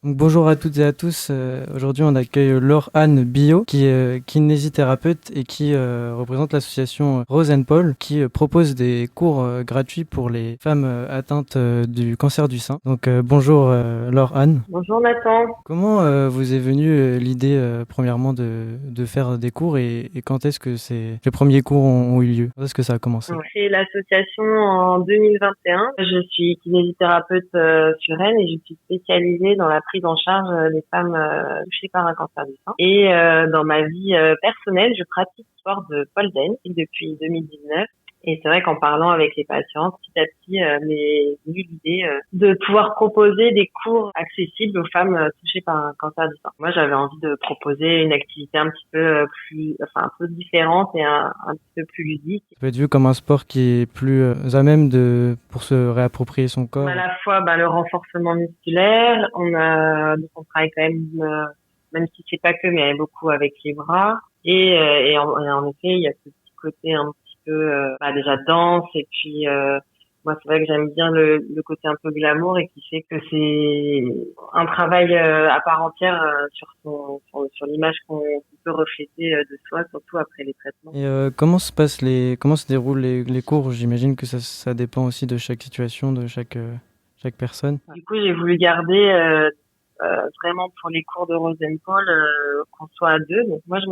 Donc, bonjour à toutes et à tous. Aujourd'hui, on accueille Laure-Anne Billot, qui est kinésithérapeute et qui représente l'association Rose and Paul, qui propose des cours gratuits pour les femmes atteintes du cancer du sein. Donc, bonjour Laure-Anne. Bonjour Nathan. Comment vous est venue l'idée, premièrement, de faire des cours et quand est-ce que les premiers cours ont eu lieu? Quand est-ce que ça a commencé? On a créé l'association en 2021. Je suis kinésithérapeute sur Rennes et je suis spécialisée dans la prise en charge des femmes touchées par un cancer du sein. Et dans ma vie personnelle, je pratique le sport de pole dance depuis 2019. Et c'est vrai qu'en parlant avec les patients, petit à petit, m'est venue l'idée de pouvoir proposer des cours accessibles aux femmes touchées par un cancer du sein. Moi, j'avais envie de proposer une activité un petit peu un peu différente et un petit peu plus ludique. Ça peut être vu comme un sport qui est plus à même pour se réapproprier son À corps. la fois, le renforcement musculaire, donc on travaille quand même, même si c'est pas que, mais beaucoup avec les bras. Et en effet, il y a ce petit côté un petit peu, déjà danse. Et puis, moi, c'est vrai que j'aime bien le côté un peu glamour et qui fait que c'est un travail à part entière sur l'image qu'on peut refléter de soi, surtout après les traitements. Et comment se déroulent les cours? J'imagine que ça dépend aussi de chaque situation, de chaque personne. Du coup, j'ai voulu garder vraiment pour les cours de Rose and Paul qu'on soit à deux. Donc moi, je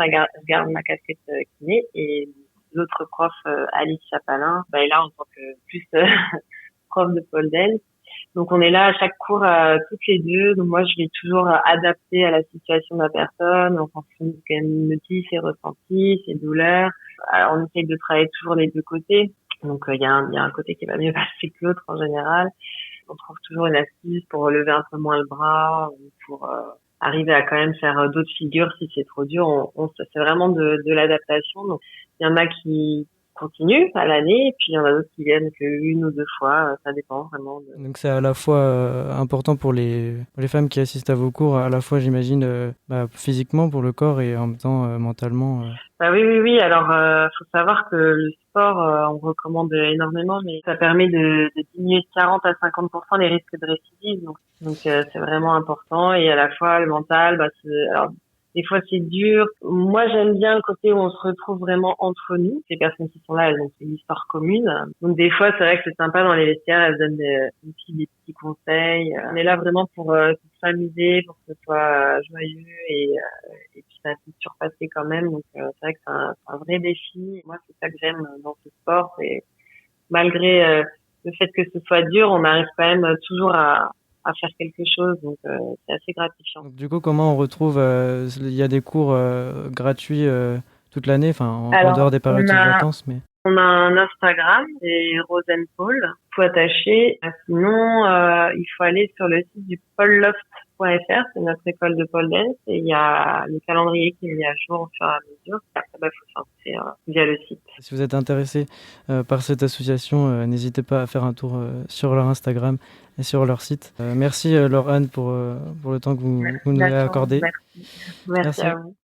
garde ma casquette kiné et l'autre prof, Alice Chapalin, est là en tant que plus prof de pole dance. Donc on est là à chaque cours toutes les deux. Donc moi, je vais toujours adapter à la situation de la personne en fonction de ce qu'elle me dit, ses ressentis, ses douleurs. Alors, on essaye de travailler toujours les deux côtés. Donc il y a un côté qui va mieux passer que l'autre en général. On trouve toujours une astuce pour relever un peu moins le bras ou pour arriver à quand même faire d'autres figures si c'est trop dur. C'est vraiment de l'adaptation. Donc, il y en a qui continuent à l'année et puis il y en a d'autres qui viennent qu'une ou deux fois. Ça dépend vraiment. Donc c'est à la fois important pour les femmes qui assistent à vos cours, à la fois j'imagine physiquement pour le corps et en même temps mentalement. Bah oui, oui, oui. Alors, faut savoir que le sport, on recommande énormément, mais ça permet de diminuer de 40 à 50% les risques de récidive. Donc, c'est vraiment important. Et à la fois, le mental, alors, des fois, c'est dur. Moi, j'aime bien le côté où on se retrouve vraiment entre nous. Les personnes qui sont là, elles ont une histoire commune. Donc, des fois, c'est vrai que c'est sympa dans les vestiaires. Elles donnent aussi des petits conseils. On est là vraiment pour s'amuser, pour que ce soit joyeux et puis ça s'est surpassé quand même. Donc c'est vrai que c'est un vrai défi. Moi, c'est ça que j'aime dans ce sport. C'est malgré le fait que ce soit dur, on arrive quand même toujours à faire quelque chose. Donc c'est assez gratifiant. Donc du coup, comment on retrouve il y a des cours gratuits toute l'année, enfin en dehors Alors, des périodes de vacances, mais on a un Instagram, c'est Rose and Paul, tout attaché. Sinon, il faut aller sur le site du poleloft.fr, c'est notre école de pole dance, et il y a le calendrier qui est mis à jour au fur et à mesure. Après, faut s'inscrire via le site. si vous êtes intéressé par cette association, n'hésitez pas à faire un tour sur leur Instagram et sur leur site. Merci Laure-Anne pour le temps que vous nous avez D'accord, accordé. merci. Merci à Merci. vous.